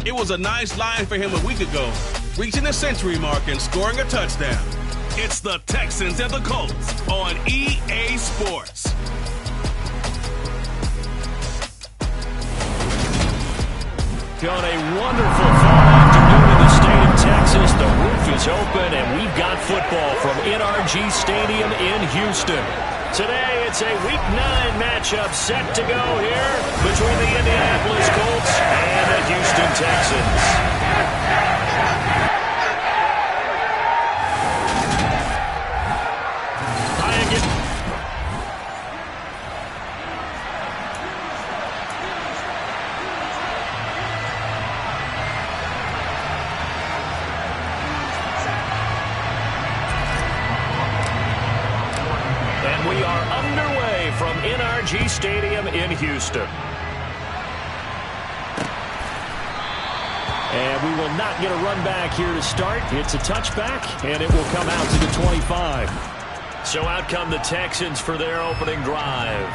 It was a nice line for him a week ago, reaching the century mark and scoring a touchdown. It's the Texans and the Colts on EA Sports. On a wonderful fall afternoon in the state of Texas, the roof is open, and we've got football from NRG Stadium in Houston. Today, it's a Week 9 matchup set to go here between the Indianapolis Colts and the Houston Texans. We are underway from NRG Stadium in Houston. And we will not get a run back here to start. It's a touchback, and it will come out to the 25. So out come the Texans for their opening drive.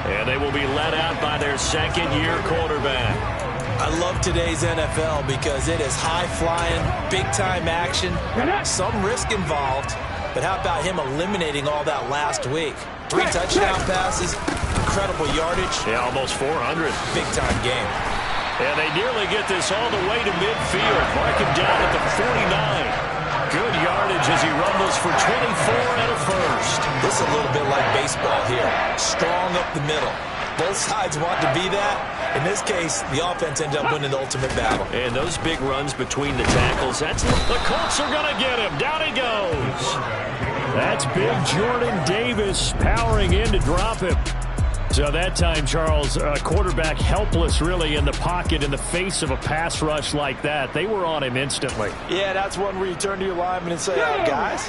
And they will be led out by their second-year quarterback. I love today's NFL because it is high-flying, big-time action, some risk involved. But how about him eliminating all that last week? 3 touchdown passes, incredible yardage. Yeah, almost 400. Big-time game. And they nearly get this all the way to midfield. Mark him down at the 49. Good yardage as he rumbles for 24 and a first. This is a little bit like baseball here. Strong up the middle. Both sides want to be that. In this case, the offense ended up winning the ultimate battle. And those big runs between the tackles, the Colts are going to get him. Down he goes. That's big Jordan Davis powering in to drop him. So that time, Charles, quarterback helpless really in the pocket in the face of a pass rush like that. They were on him instantly. Yeah, that's one where you turn to your lineman and say, guys,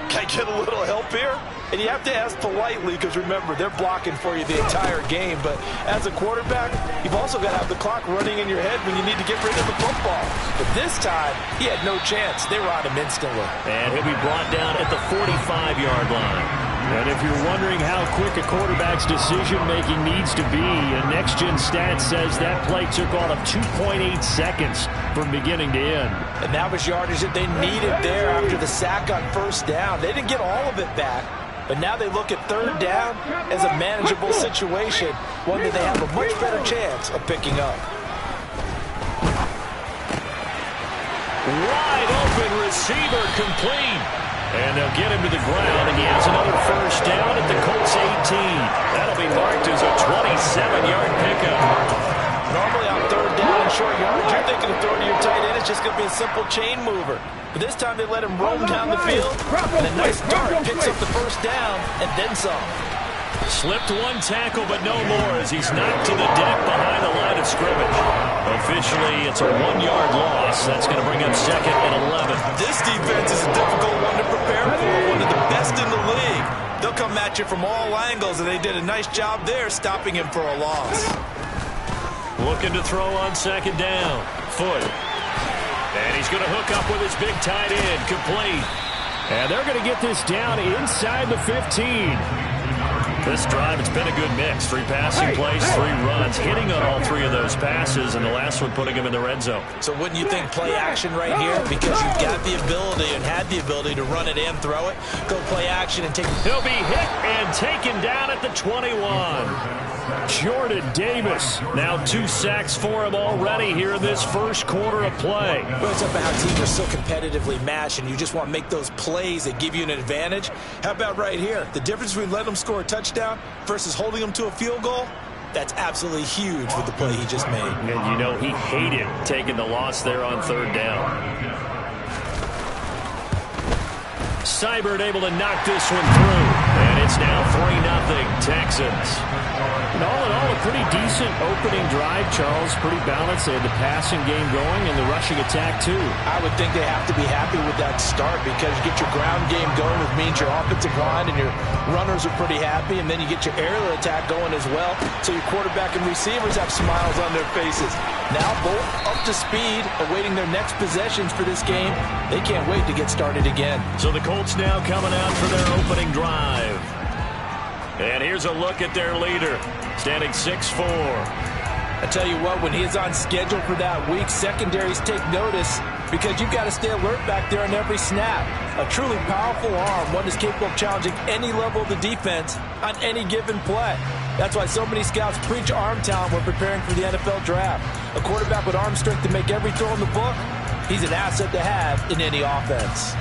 can I get a little help here? And you have to ask politely because, remember, they're blocking for you the entire game. But as a quarterback, you've also got to have the clock running in your head when you need to get rid of the football. But this time, he had no chance. They were on him instantly. And he'll be brought down at the 45-yard line. And if you're wondering how quick a quarterback's decision-making needs to be, a Next-Gen Stats says that play took all of 2.8 seconds from beginning to end. And that was yardage that they needed there after the sack on first down. They didn't get all of it back. But now they look at third down as a manageable situation, one that they have a much better chance of picking up. Wide open receiver complete. And they'll get him to the ground, and he has another first down at the Colts 18. That'll be marked as a 27-yard pickup. Normally on third down and short yardage, you're thinking of throwing to your tight end. It's just going to be a simple chain mover. But this time they let him roam down the field, and a nice dart picks up the first down, and then some. Slipped one tackle, but no more as he's knocked to the deck behind the line of scrimmage. Officially, it's a 1-yard loss. That's going to bring up second and 11. This defense is a difficult one to prepare for, one of the best in the league. They'll come at you from all angles, and they did a nice job there stopping him for a loss. Looking to throw on second down. Foot. And he's going to hook up with his big tight end. Complete. And they're going to get this down inside the 15. This drive, it's been a good mix. 3 passing plays, 3 runs, hitting on all 3 of those passes, and the last one putting him in the red zone. So wouldn't you think play action right here? Because you've got the ability and had the ability to run it and throw it. Go play action and take it. He'll be hit and taken down at the 21. Jordan Davis. Now 2 sacks for him already here in this first quarter of play. Well, it's about how teams are so competitively matched, and you just want to make those plays that give you an advantage. How about right here? The difference between letting them score a touchdown versus holding them to a field goal, that's absolutely huge with the play he just made. And you know he hated taking the loss there on third down. Seibert able to knock this one through. And it's now 3-0 Texans. And all in all, a pretty decent opening drive, Charles. Pretty balanced. They had the passing game going and the rushing attack, too. I would think they have to be happy with that start because you get your ground game going, which means your offensive line and your runners are pretty happy, and then you get your aerial attack going as well. So your quarterback and receivers have smiles on their faces. Now both up to speed, awaiting their next possessions for this game. They can't wait to get started again. So the Colts now coming out for their opening drive. And here's a look at their leader, standing 6'4". I tell you what, when he is on schedule for that week, secondaries take notice because you've got to stay alert back there on every snap. A truly powerful arm, one is capable of challenging any level of the defense on any given play. That's why so many scouts preach arm talent when preparing for the NFL draft. A quarterback with arm strength to make every throw in the book, he's an asset to have in any offense.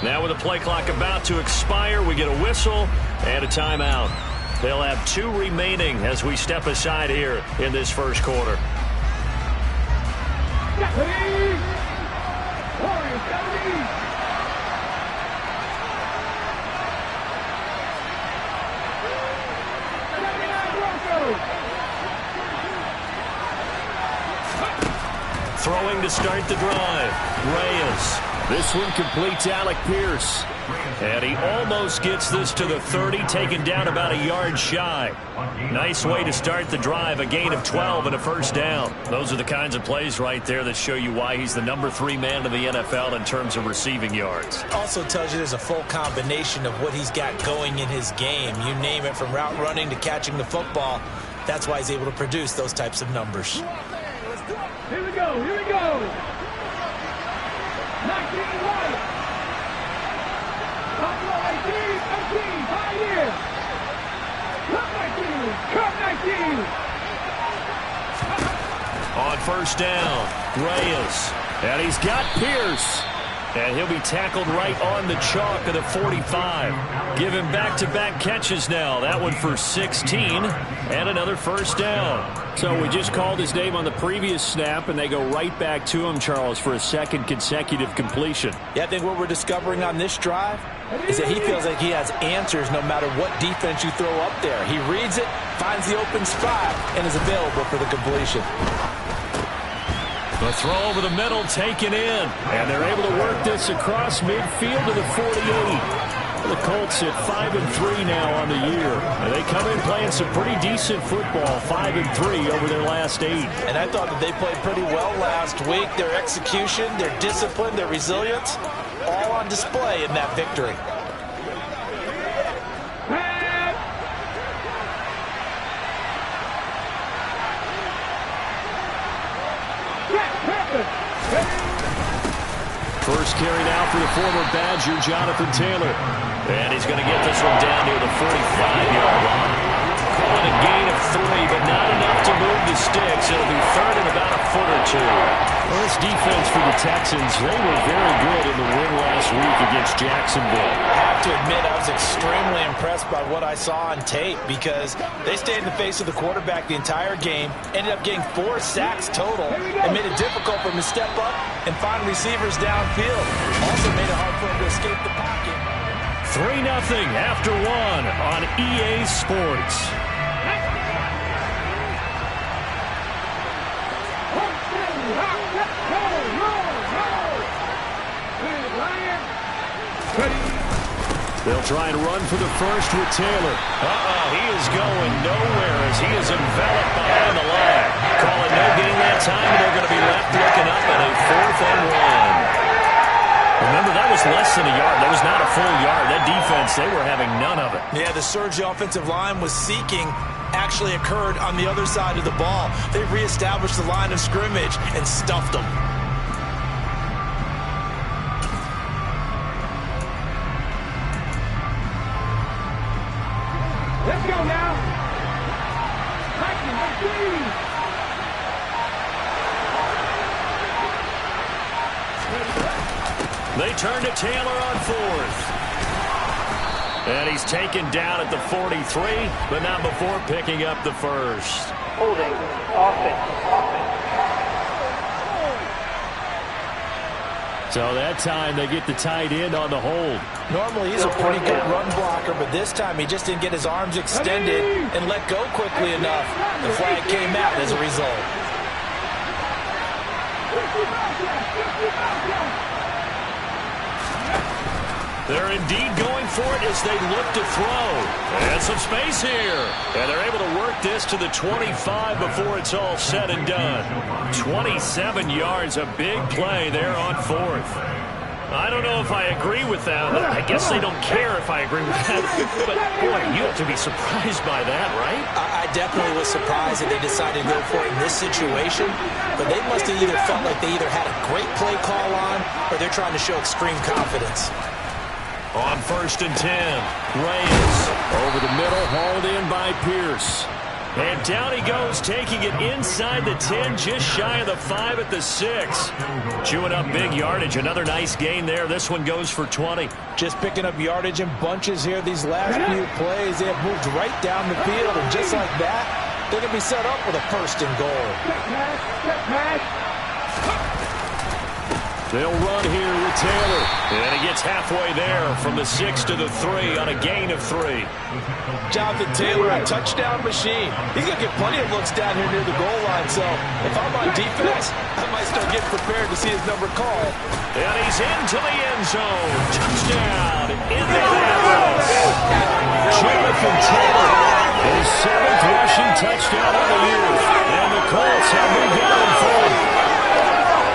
Now with the play clock about to expire, we get a whistle and a timeout. They'll have 2 remaining as we step aside here in this first quarter. Throwing to start the drive, Reyes. This one completes Alec Pierce. And he almost gets this to the 30, taken down about a yard shy. Nice way to start the drive, a gain of 12 and a first down. Those are the kinds of plays right there that show you why he's the number 3 man in the NFL in terms of receiving yards. Also tells you there's a full combination of what he's got going in his game. You name it, from route running to catching the football. That's why he's able to produce those types of numbers. Here we go, here we go. 19 right. Top 18, 18, high here. Cut 19, cut 19. On first down, Reyes. And he's got Pierce. And he'll be tackled right on the chalk of the 45. Give him back-to-back catches now. That one for 16 and another first down. So we just called his name on the previous snap, and they go right back to him, Charles, for a second consecutive completion. Yeah, I think what we're discovering on this drive is that he feels like he has answers no matter what defense you throw up there. He reads it, finds the open spot, and is available for the completion. The throw over the middle taken in, and they're able to work this across midfield to the 48. The Colts at 5-3 now on the year. And they come in playing some pretty decent football, 5-3 over their last 8. And I thought that they played pretty well last week. Their execution, their discipline, their resilience, all on display in that victory. First carry now for the former Badger, Jonathan Taylor. And he's going to get this one down near the 45-yard line. Calling a gain of 3, but not enough to move the sticks. It'll be third and about a foot or 2. Well, this defense for the Texans, they were very good in the win last week against Jacksonville. I have to admit, I was extremely impressed by what I saw on tape because they stayed in the face of the quarterback the entire game, ended up getting 4 sacks total, and made it difficult for him to step up and find receivers downfield. Also made it hard for him to escape the pocket. 3-0 after 1 on EA Sports. They'll try and run for the first with Taylor. He is going nowhere as he is enveloped behind the line. Calling no gain that time, and they're going to be left looking up at a 4th and 1. Remember, that was less than a yard. That was not a full yard. That defense, they were having none of it. Yeah, the surge the offensive line was seeking actually occurred on the other side of the ball. They reestablished the line of scrimmage and stuffed them. Let's go now. They turn to Taylor on 4th. And he's taken down at the 43, but not before picking up the first. Holding, offense. So that time they get the tight end on the hold. Normally he's a pretty good run blocker, but this time he just didn't get his arms extended and let go quickly enough. The flag came out as a result. They're indeed going for it as they look to throw. And some space here. And they're able to work this to the 25 before it's all said and done. 27 yards, a big play there on 4th. I don't know if I agree with that. I guess they don't care if I agree with that. But, boy, you have to be surprised by that, right? I definitely was surprised that they decided to go for it in this situation. But they must have either felt like they either had a great play call on or they're trying to show extreme confidence. On 1st and 10, Reyes over the middle, hauled in by Pierce. And down he goes, taking it inside the 10, just shy of the 5 at the 6. Chewing up big yardage. Another nice gain there. This one goes for 20. Just picking up yardage in bunches here. These last few plays, they have moved right down the field. And just like that, they're going to be set up with a 1st and goal. They'll run here with Taylor. And he gets halfway there from the 6 to the 3 on a gain of 3. Jonathan Taylor, a touchdown machine. He's going to get plenty of looks down here near the goal line. So if I'm on defense, I might start getting prepared to see his number called. And he's into the end zone. Touchdown in the Atlas. Jonathan Taylor, his 7th rushing touchdown of the year. And the Colts have moved on forward.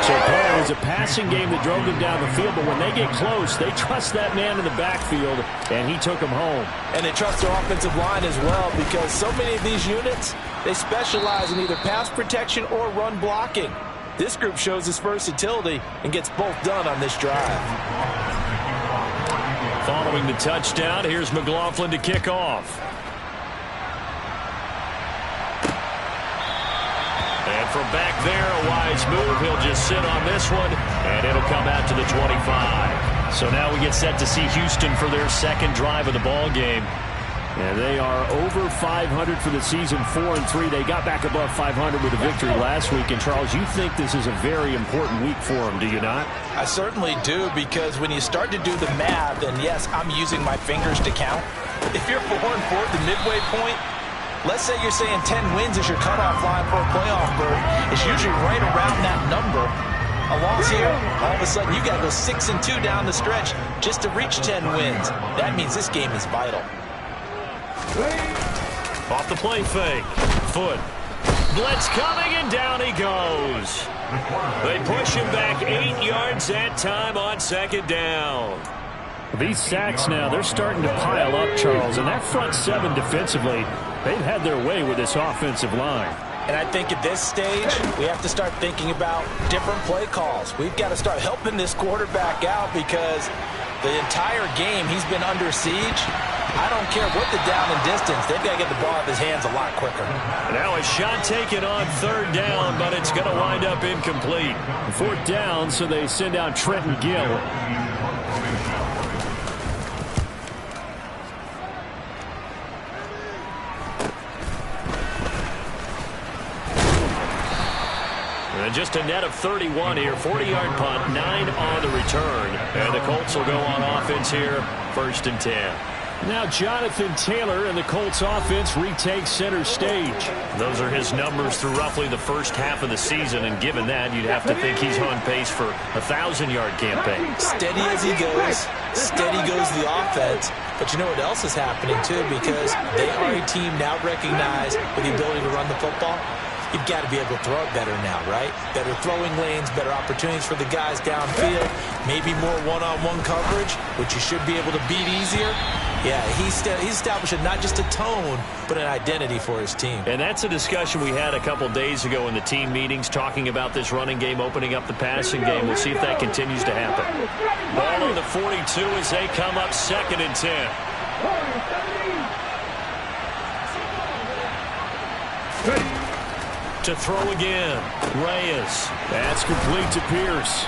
So, Paul, it was a passing game that drove them down the field, but when they get close, they trust that man in the backfield, and he took them home. And they trust their offensive line as well, because so many of these units, they specialize in either pass protection or run blocking. This group shows its versatility and gets both done on this drive. Following the touchdown, here's McLaughlin to kick off. And from back there, a wise move. He'll just sit on this one, and it'll come out to the 25. So now we get set to see Houston for their 2nd drive of the ball game. And they are over 500 for the season, 4-3. They got back above 500 with a victory last week. And, Charles, you think this is a very important week for them, do you not? I certainly do, because when you start to do the math, and yes, I'm using my fingers to count. If you're 4-4 at the midway point, let's say you're saying 10 wins is your cutoff line for a playoff berth. It's usually right around that number. A loss here, all of a sudden you got to go 6-2 down the stretch just to reach 10 wins. That means this game is vital. Off the play fake. Foot. Blitz coming, and down he goes. They push him back 8 yards that time on 2nd down. These sacks now, they're starting to pile up, Charles. And that front 7 defensively, they've had their way with this offensive line. And I think at this stage, we have to start thinking about different play calls. We've got to start helping this quarterback out, because the entire game he's been under siege. I don't care what the down and distance. They've got to get the ball out of his hands a lot quicker. Now a shot taken on 3rd down, but it's going to wind up incomplete. 4th down, so they send out Trenton Gill. And just a net of 31 here. 40-yard punt, 9 on the return. And the Colts will go on offense here, 1st and 10. Now Jonathan Taylor and the Colts offense retakes center stage. Those are his numbers through roughly the first half of the season, and given that, you'd have to think he's on pace for a 1,000-yard campaign. Steady as he goes, steady goes the offense. But you know what else is happening, too, because they are a team now recognized with the ability to run the football. You've got to be able to throw it better now, right? Better throwing lanes, better opportunities for the guys downfield, maybe more one-on-one coverage, which you should be able to beat easier. Yeah, he's establishing not just a tone, but an identity for his team. And that's a discussion we had a couple days ago in the team meetings, talking about this running game, opening up the passing game. We'll see if that continues to happen. Ball on the 42 as they come up 2nd and 10. To throw again, Reyes. That's complete to Pierce.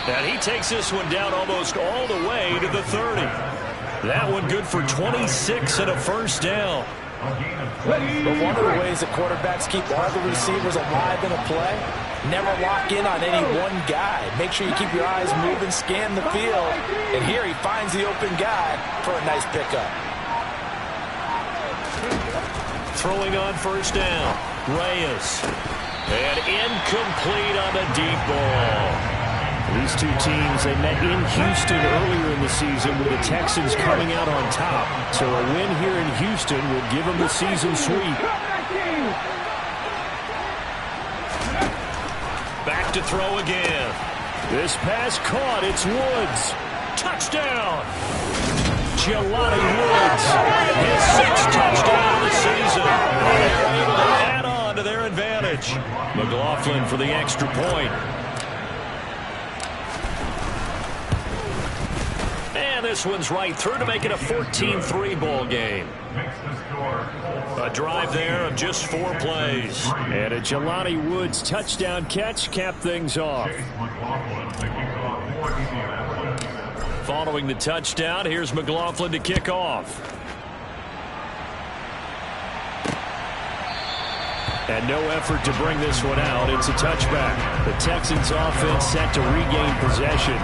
And he takes this one down almost all the way to the 30. That one good for 26 and a 1st down. But one of the ways that quarterbacks keep all the receivers alive in a play, never lock in on any one guy. Make sure you keep your eyes moving, scan the field. And here he finds the open guy for a nice pickup. Throwing on 1st down. Reyes. And incomplete on the deep ball. These two teams, they met in Houston earlier in the season with the Texans coming out on top. So a win here in Houston will give them the season sweep. Back to throw again. This pass caught. It's Woods. Touchdown. Jelani Woods. His 6th touchdown of the season. And they're able to add on to their advantage. McLaughlin for the extra point. And this one's right through to make it a 14-3 ball game. A drive there of just 4 plays. And a Jelani Woods touchdown catch capped things off. Following the touchdown, here's McLaughlin to kick off. And no effort to bring this one out. It's a touchback. The Texans offense set to regain possession.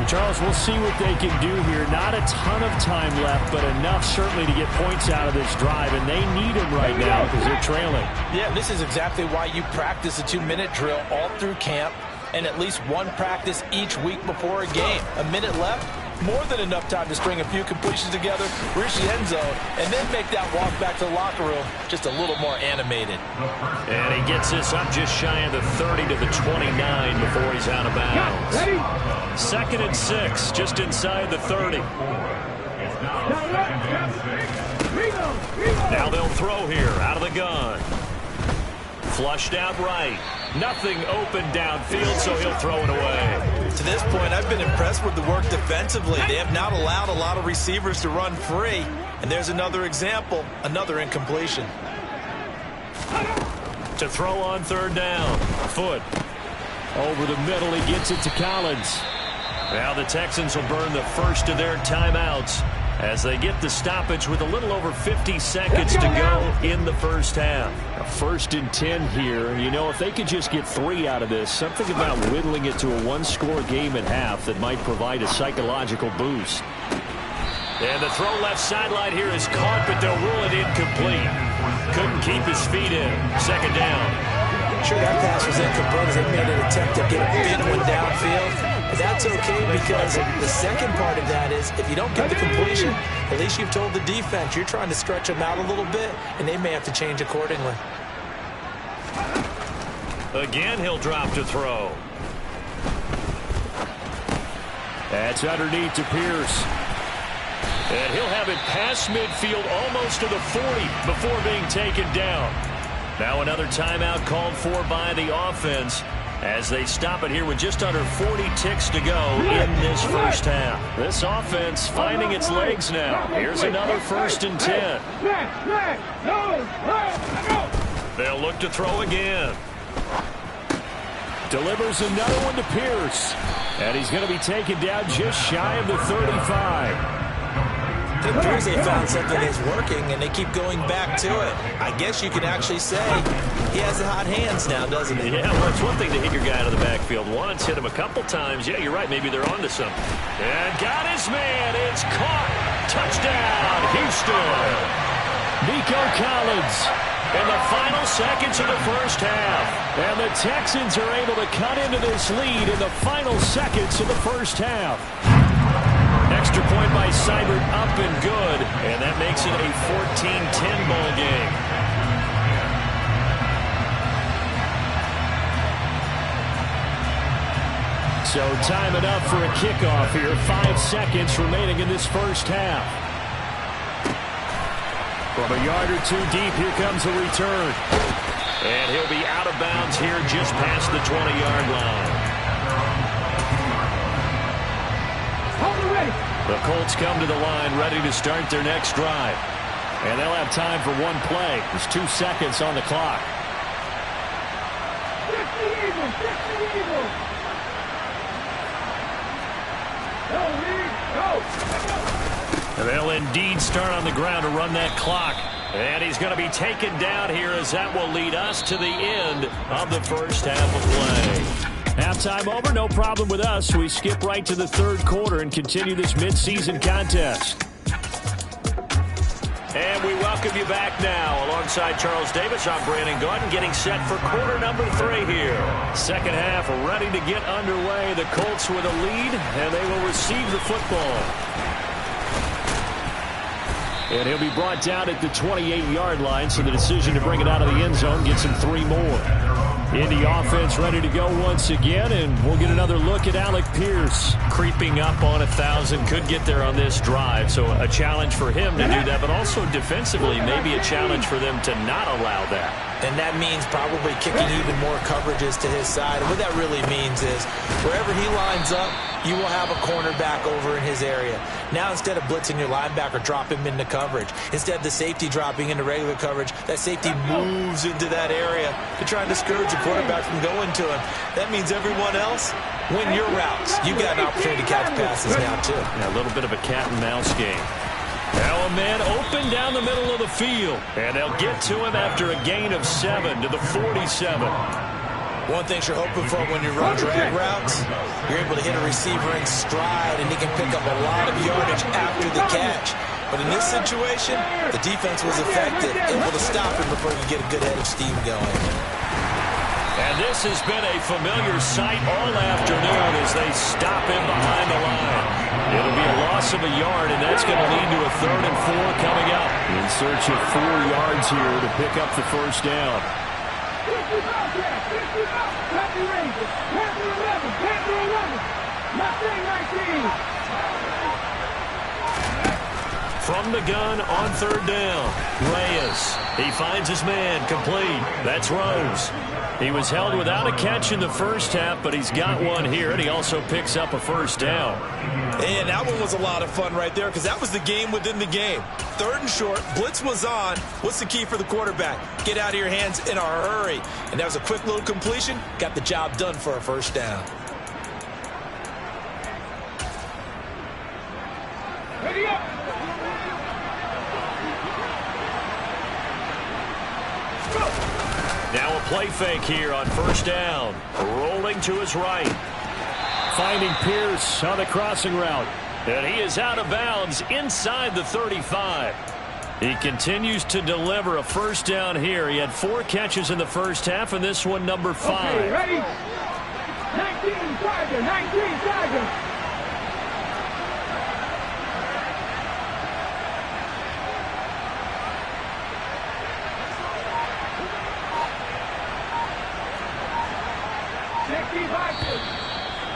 Charles, we'll see what they can do here. Not a ton of time left, but enough certainly to get points out of this drive, and they need them right now because they're trailing. Yeah, this is exactly why you practice a 2-minute drill all through camp and at least one practice each week before a game. A minute left, more than enough time to string a few completions together, reach the end zone, and then make that walk back to the locker room just a little more animated. And he gets this up just shy of the 30 to the 29 before he's out of bounds. 2nd and 6, just inside the 30. Now they'll throw here out of the gun. Flushed out right. Nothing open downfield, so he'll throw it away. To this point, I've been impressed with the work defensively. They have not allowed a lot of receivers to run free. And there's another example, another incompletion. To throw on 3rd down. Foot. Over the middle, he gets it to Collins. Now the Texans will burn the first of their timeouts as they get the stoppage with a little over 50 seconds to go in the first half. A 1st and 10 here. You know, if they could just get 3 out of this, something about whittling it to a 1-score game at half that might provide a psychological boost. And the throw left sideline here is caught, but they'll rule it incomplete. Couldn't keep his feet in. 2nd down. Sure, that pass was incomplete as they made an attempt to get a big one downfield. That's okay because the second part of that is if you don't get the completion, at least you've told the defense you're trying to stretch them out a little bit, and they may have to change accordingly. Again, he'll drop to throw. That's underneath to Pierce. And he'll have it past midfield almost to the 40 before being taken down. Now another timeout called for by the offense as they stop it here with just under 40 ticks to go in this first half. This offense finding its legs now. Here's another 1st and 10. They'll look to throw again. Delivers another one to Pierce. And he's going to be taken down just shy of the 35. It appears they found something that's working, and they keep going back to it. I guess you can actually say he has the hot hands now, doesn't he? Yeah, well, it's one thing to hit your guy out of the backfield once, hit him a couple times. Yeah, you're right. Maybe they're onto something. And got his man. It's caught. Touchdown, Houston. Nico Collins in the final seconds of the first half. And the Texans are able to cut into this lead in the final seconds of the first half. Extra point by Seibert up and good, and that makes it a 14-10 ball game. So time enough for a kickoff here. 5 seconds remaining in this first half. From a yard or 2 deep, here comes a return. And he'll be out of bounds here just past the 20-yard line. The Colts come to the line ready to start their next drive. And they'll have time for 1 play. There's 2 seconds on the clock. And they'll indeed start on the ground to run that clock. And he's going to be taken down here as that will lead us to the end of the first half of play. Halftime over, no problem with us. We skip right to the 3rd quarter and continue this midseason contest. And we welcome you back now. Alongside Charles Davis, I'm Brandon Gaudin, getting set for quarter number 3 here. Second half ready to get underway. The Colts with a lead, and they will receive the football. And he'll be brought down at the 28-yard line, so the decision to bring it out of the end zone gets him 3 more. in the offense, ready to go once again, and we'll get another look at Alec Pierce. Creeping up on 1,000, could get there on this drive, so a challenge for him to do that, but also defensively, maybe a challenge for them to not allow that. And that means probably kicking even more coverages to his side. And what that really means is wherever he lines up, you will have a cornerback over in his area. Now, instead of blitzing your linebacker, drop him into coverage. Instead of the safety dropping into regular coverage, that safety moves into that area to try and discourage the quarterback from going to him. That means everyone else, win your routes. You've got an opportunity to catch passes now, too. Yeah, a little bit of a cat and mouse game. Now a man open down the middle of the field. And they'll get to him after a gain of 7 to the 47. One thing you're hoping for when you run drag routes, you're able to hit a receiver in stride, and he can pick up a lot of yardage after the catch. But in this situation, the defense was effective, able to stop him before he could get a good head of steam going. And this has been a familiar sight all afternoon as they stop him behind the line. It'll be a loss of a yard, and that's going to lead to a 3rd and 4 coming up. In search of 4 yards here to pick up the first down. From the gun on 3rd down, Reyes. He finds his man, complete. That's Rose. He was held without a catch in the first half, but he's got one here, and he also picks up a first down. And that one was a lot of fun right there because that was the game within the game. 3rd and short, blitz was on. What's the key for the quarterback? Get out of your hands in a hurry. And that was a quick little completion. Got the job done for a first down. Ready up. Now a play fake here on 1st down. Rolling to his right. Finding Pierce on the crossing route. And he is out of bounds inside the 35. He continues to deliver a first down here. He had 4 catches in the first half, and this one number 5. Okay, ready? 19 Tiger, 19 Tiger.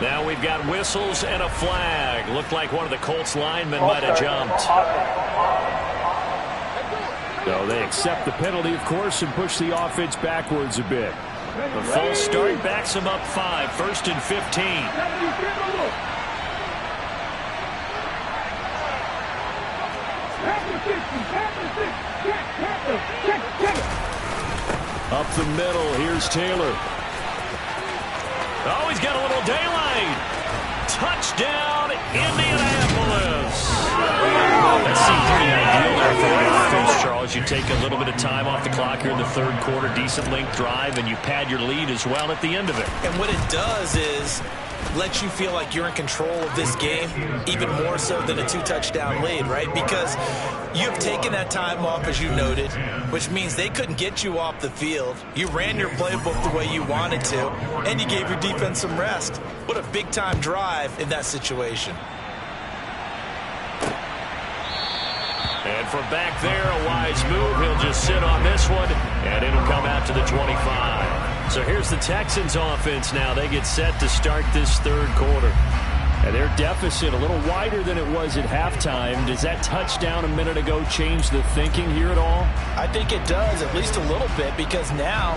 Now we've got whistles and a flag. Looked like one of the Colts linemen might have jumped. So they accept the penalty, of course, and push the offense backwards a bit. The false start backs them up 5, 1st and 15. Up the middle, here's Taylor. Oh, he's got a little daylight. Touchdown, Indianapolis. That seemed pretty ideal there for the offense, Charles. You take a little bit of time off the clock here in the 3rd quarter, decent length drive, and you pad your lead as well at the end of it. And what it does is let you feel like you're in control of this game, even more so than a 2-touchdown lead, right? Because you've taken that time off, as you noted, which means they couldn't get you off the field. You ran your playbook the way you wanted to, and you gave your defense some rest. What a big-time drive in that situation. And from back there, a wise move. He'll just sit on this one, and it'll come out to the 25. So here's the Texans offense now. They get set to start this 3rd quarter. And their deficit a little wider than it was at halftime. Does that touchdown a minute ago change the thinking here at all? I think it does, at least a little bit, because now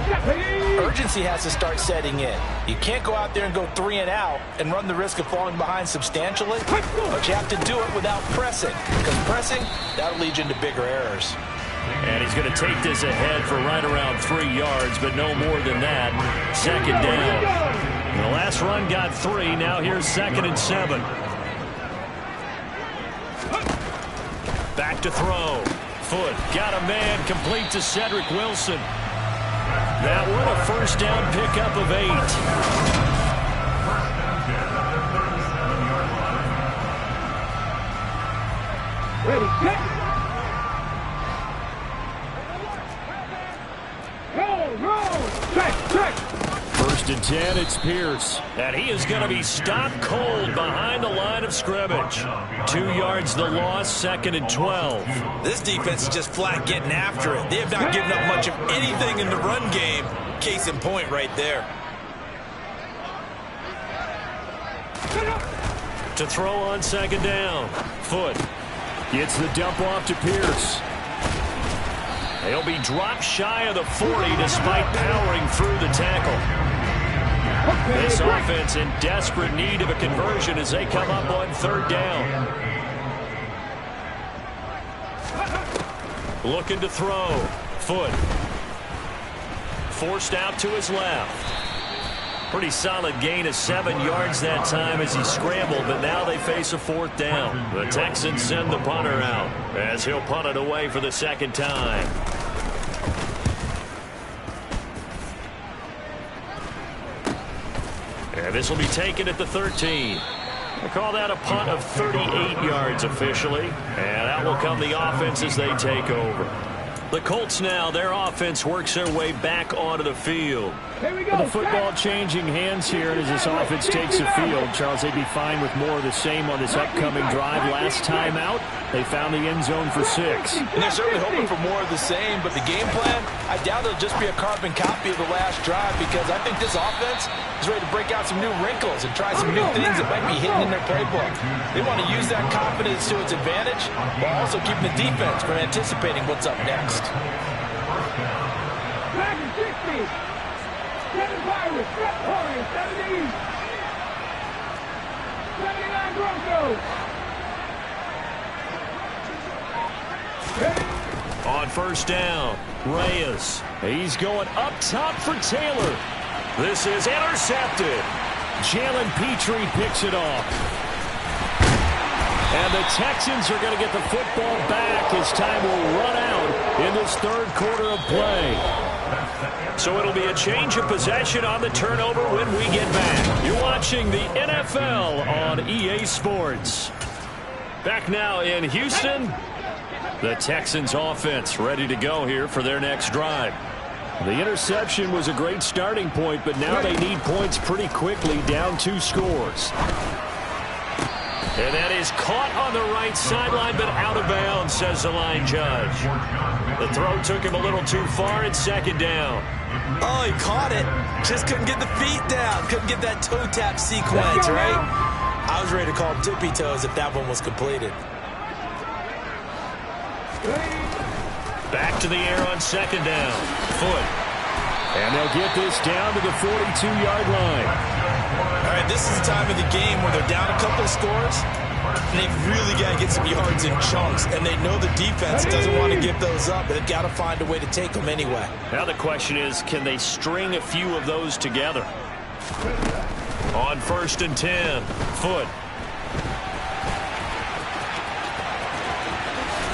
urgency has to start setting in. You can't go out there and go 3 and out and run the risk of falling behind substantially, but you have to do it without pressing, because pressing, that'll lead you into bigger errors. And he's going to take this ahead for right around 3 yards, but no more than that. 2nd down. The last run got 3. Now here's 2nd and 7. Back to throw. Foot got a man, complete to Cedric Wilson. That one a first down pickup of 8. Ready, set. Roll, roll. Check, check. 1st and 10, it's Pierce. And he is going to be stopped cold behind the line of scrimmage. 2 yards the loss, 2nd and 12. This defense is just flat getting after it. They have not given up much of anything in the run game. Case in point right there. To throw on 2nd down. Foot gets the dump off to Pierce. He'll be dropped shy of the 40 despite powering through the tackle. This offense in desperate need of a conversion as they come up on 3rd down. Looking to throw. Foot forced out to his left. Pretty solid gain of 7 yards that time as he scrambled, but now they face a 4th down. The Texans send the punter out as he'll punt it away for the 2nd time. And this will be taken at the 13. They call that a punt of 38 yards officially. And out will come the offense as they take over. The Colts now, their offense works their way back onto the field. The football changing hands here, and as this offense takes the field, Charles, they'd be fine with more of the same on this upcoming drive. Last time out, they found the end zone for 6. And they're certainly hoping for more of the same, but the game plan, I doubt it'll just be a carbon copy of the last drive, because I think this offense is ready to break out some new wrinkles and try some new things that might be hidden in their playbook. They want to use that confidence to its advantage, while also keeping the defense from anticipating what's up next. Back in 60. 7 Pirates, 70. 79 Broncos. On 1st down, Reyes. He's going up top for Taylor. This is intercepted. Jalen Petrie picks it off. And the Texans are going to get the football back as time will run out in this 3rd quarter of play. So it'll be a change of possession on the turnover when we get back. You're watching the NFL on EA Sports. Back now in Houston. The Texans offense ready to go here for their next drive. The interception was a great starting point, but now they need points pretty quickly, down 2 scores. And that is caught on the right sideline, but out of bounds, says the line judge. The throw took him a little too far. It's 2nd down. Oh, he caught it. Just couldn't get the feet down. Couldn't get that toe tap sequence, right? I was ready to call him tippy toes if that one was completed. Back to the air on 2nd down. Foot. And they'll get this down to the 42-yard line. All right, this is the time of the game where they're down a couple of scores, and they've really got to get some yards in chunks, and they know the defense doesn't want to give those up, but they've got to find a way to take them anyway. Now the question is, can they string a few of those together? On 1st and 10, Foot.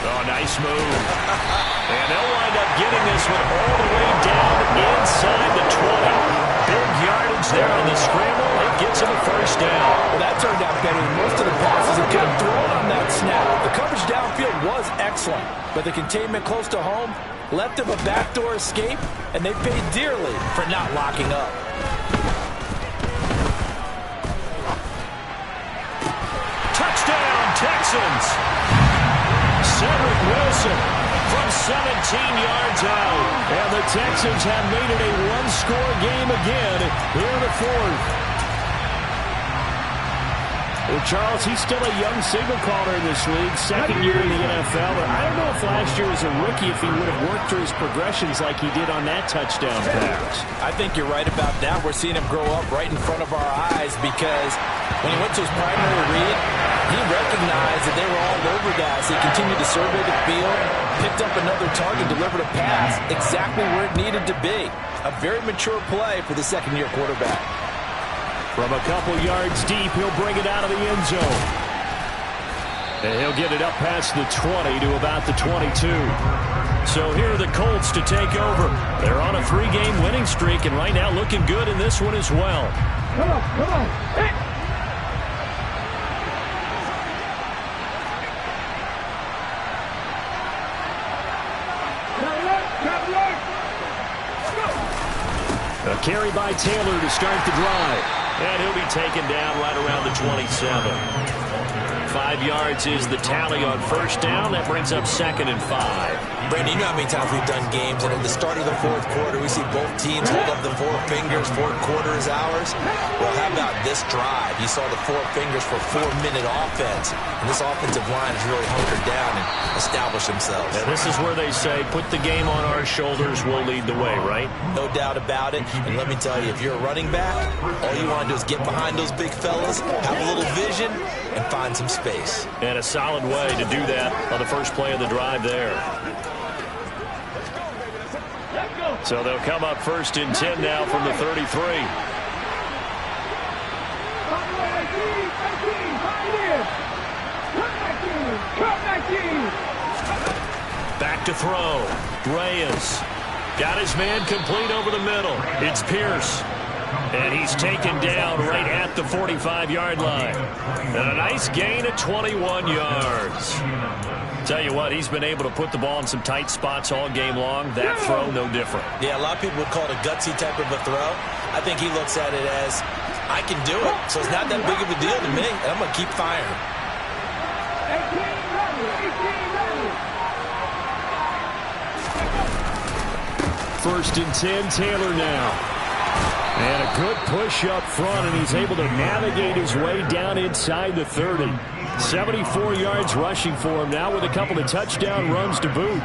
Oh, nice move. And they'll wind up getting this one all the way down inside the 20. Big yardage there on the scramble. It gets him a 1st down. Well, that turned out better than most of the passes he could have thrown on that snap. The coverage downfield was excellent, but the containment close to home left him a backdoor escape, and they paid dearly for not locking up. Touchdown, Texans! Cedric Wilson from 17 yards out. And the Texans have made it a 1-score game again here in the 4th. Well, Charles, he's still a young signal caller in this league, 2nd year in the NFL. But I don't know if last year as a rookie if he would have worked through his progressions like he did on that touchdown pass. I think you're right about that. We're seeing him grow up right in front of our eyes because when he went to his primary read, he recognized that they were all over that as he continued to survey the field, picked up another target, delivered a pass exactly where it needed to be. A very mature play for the 2nd-year quarterback. From a couple yards deep, he'll bring it out of the end zone. And he'll get it up past the 20 to about the 22. So here are the Colts to take over. They're on a 3-game winning streak, and right now looking good in this one as well. Come on, come on. Hey. A carry by Taylor to start the drive. And he'll be taken down right around the 27. 5 yards is the tally on first down. That brings up 2nd and 5. Brandon, you know how many times we've done games, and at the start of the fourth quarter, we see both teams hold up the 4 fingers, fourth quarter is ours. Well, how about this drive? You saw the 4 fingers for 4-minute offense, and this offensive line has really hunkered down and established themselves. And this is where they say, put the game on our shoulders, we'll lead the way, right? No doubt about it, and let me tell you, if you're a running back, all you want to do is get behind those big fellas, have a little vision, and find some space. And a solid way to do that on the first play of the drive there. So they'll come up 1st and 10 now from the 33. Back to throw. Reyes got his man complete over the middle. It's Pierce. And he's taken down right at the 45-yard line. And a nice gain of 21 yards. Tell you what, he's been able to put the ball in some tight spots all game long. That throw, no different. Yeah, a lot of people would call it a gutsy type of a throw. I think he looks at it as, I can do it. So it's not that big of a deal to me, and I'm going to keep firing. 1st and 10, Taylor now. And a good push up front, and he's able to navigate his way down inside the 30. 74 yards rushing for him now with a couple of touchdown runs to boot.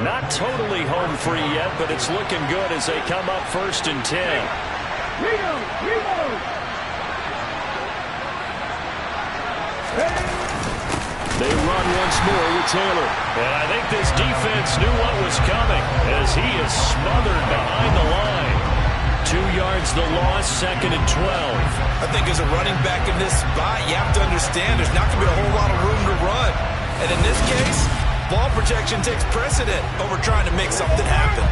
Not totally home free yet, but it's looking good as they come up 1st and 10. They run once more with Taylor. And I think this defense knew what was coming as he is smothered behind the line. 2 yards the loss, 2nd and 12. I think as a running back in this spot, you have to understand there's not going to be a whole lot of room to run. And in this case, ball protection takes precedent over trying to make something happen.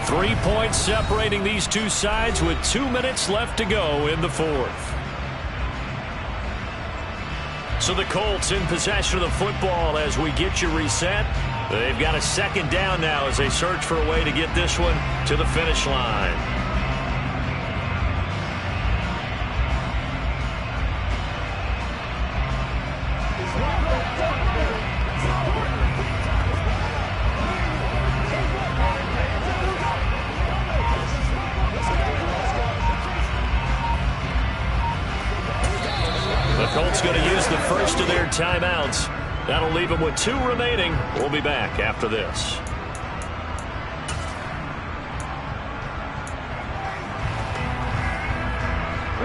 Three points separating these two sides with 2 minutes left to go in the fourth. So the Colts in possession of the football as we get you reset. They've got a 2nd down now as they search for a way to get this one to the finish line. Colts going to use the first of their timeouts. That'll leave them with 2 remaining. We'll be back after this.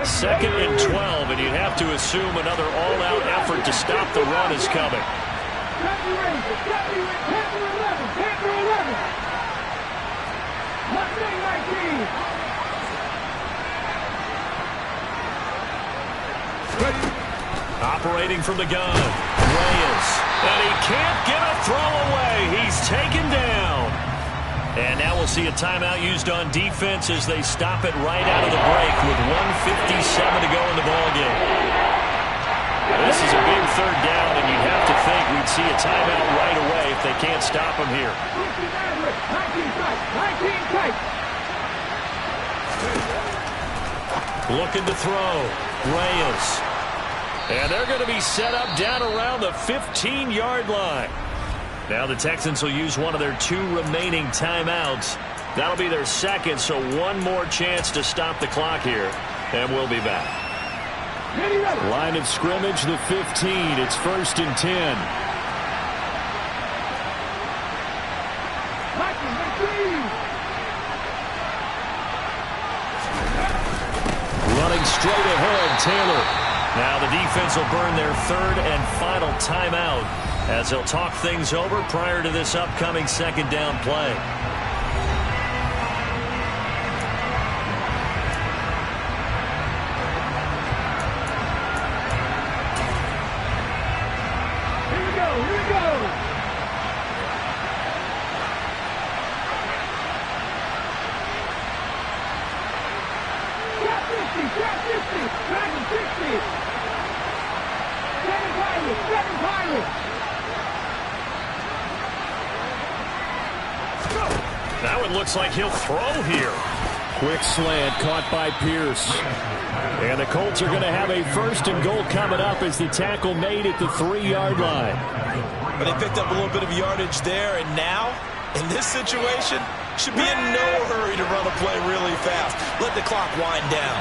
Second and 12, and you'd have to assume another all-out effort to stop the run is coming. Operating from the gun, Reyes, and he can't get a throw away. He's taken down. And now we'll see a timeout used on defense as they stop it right out of the break with 1:57 to go in the ballgame. This is a big 3rd down, and you'd have to think we'd see a timeout right away if they can't stop him here. Looking to throw, Reyes. And they're going to be set up down around the 15-yard line. Now the Texans will use one of their 2 remaining timeouts. That'll be their 2nd, so 1 more chance to stop the clock here. And we'll be back. Line of scrimmage, the 15. It's 1st and 10. Running straight ahead, Taylor. Now the defense will burn their 3rd and final timeout as they'll talk things over prior to this upcoming 2nd down play. Here we go. Got 50, got 50, got 60. Now it looks like he'll throw here. Quick slant caught by Pierce. And the Colts are going to have a 1st and goal coming up as the tackle made at the 3-yard line. But they picked up a little bit of yardage there, and now, in this situation, should be in no hurry to run a play really fast. Let the clock wind down.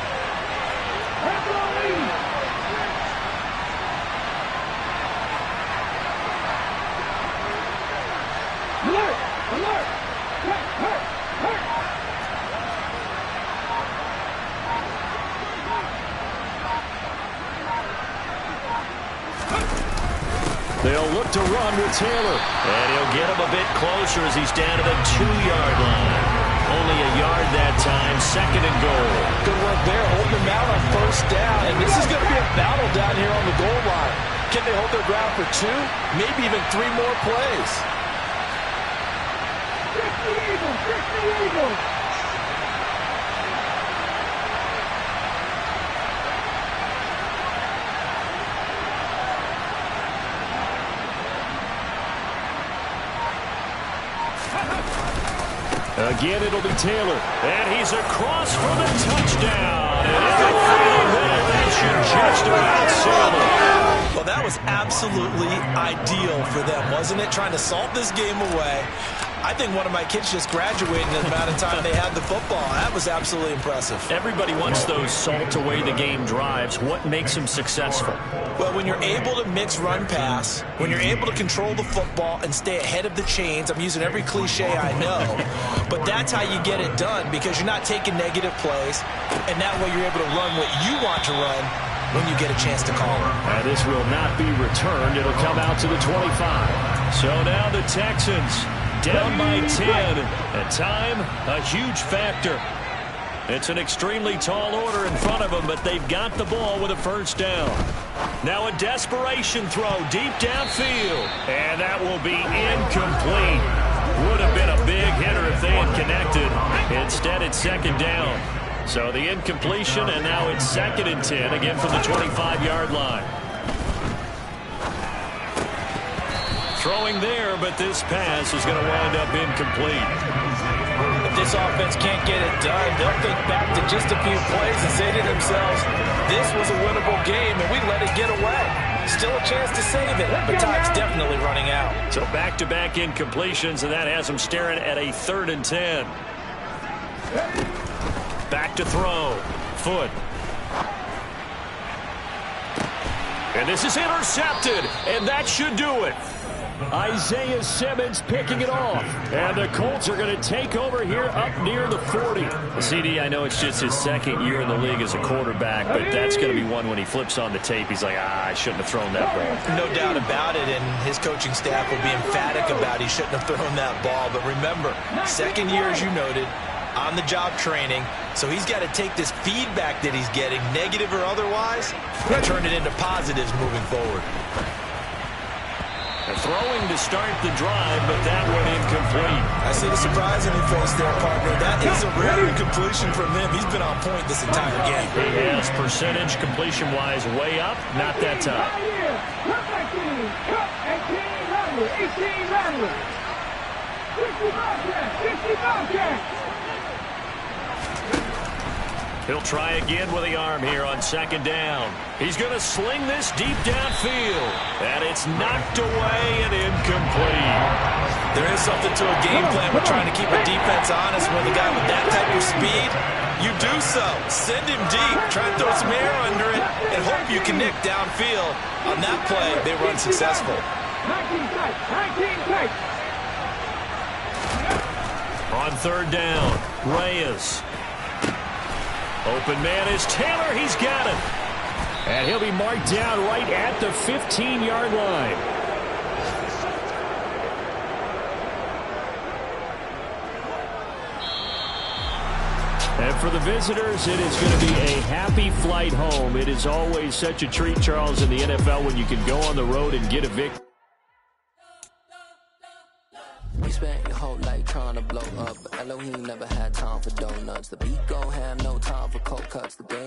Alert! Alert! Hurt! They'll look to run with Taylor. And he'll get him a bit closer as he's down to the 2-yard line. Only a yard that time, 2nd and goal. Good work there, holding them out on 1st down. And this is going to be a battle down here on the goal line. Can they hold their ground for 2? Maybe even 3 more plays. 60 Eagles! 60 Eagles! Again, it'll be Taylor. And he's across for the touchdown. And in the final minute, that should just about seal it. Well, that was absolutely ideal for them, wasn't it? Trying to salt this game away. I think one of my kids just graduated in the amount of time they had the football. That was absolutely impressive. Everybody wants those salt-away-the-game drives. What makes them successful? Well, when you're able to mix run-pass, when you're able to control the football and stay ahead of the chains, I'm using every cliche I know, but that's how you get it done because you're not taking negative plays, and that way you're able to run what you want to run when you get a chance to call it. And this will not be returned. It'll come out to the 25. So now the Texans down by 10. And time, a huge factor. It's an extremely tall order in front of them, but they've got the ball with a 1st down. Now a desperation throw deep downfield. And that will be incomplete. Would have been a big hitter if they had connected. Instead, it's 2nd down. So the incompletion, and now it's 2nd and 10, again from the 25-yard line. Throwing there, but this pass is going to wind up incomplete. If this offense can't get it done, they'll think back to just a few plays and say to themselves, this was a winnable game, and we let it get away. Still a chance to save it, but time's definitely running out. So back-to-back incompletions, and that has them staring at a 3rd and 10. Back to throw. Foot. And this is intercepted, and that should do it. Isaiah Simmons picking it off. And the Colts are going to take over here up near the 40. CD, I know it's just his 2nd year in the league as a quarterback, but that's going to be one when he flips on the tape. He's like, I shouldn't have thrown that ball. No doubt about it, and his coaching staff will be emphatic about he shouldn't have thrown that ball. But remember, 2nd year, as you noted, on-the-job training, so he's got to take this feedback that he's getting, negative or otherwise, and turn it into positives moving forward. They're throwing to start the drive, but that one incomplete. I see the surprise in your face there, partner. That is a rare incompletion from him. He's been on point this entire game. He has percentage completion-wise way up, not that time. Right here. Cut 18 Rattler. 18 Rattler. 60 Bobcat. 60 Bobcat. He'll try again with the arm here on 2nd down. He's going to sling this deep downfield. And it's knocked away and incomplete. There is something to a game plan with trying to keep a defense honest when the guy with that type of speed, you do so. Send him deep, try and throw some air under it, and hope you can nick downfield. On that play, they run successful. 19 tight. 19 tight. On 3rd down, Reyes. Open man is Taylor. He's got it. And he'll be marked down right at the 15-yard line. And for the visitors, it is going to be a happy flight home. It is always such a treat, Charles, in the NFL when you can go on the road and get a victory. You spent your whole life trying to blow up, but Elohim never had time for donuts. The beat gon' have no time for cold cuts. The game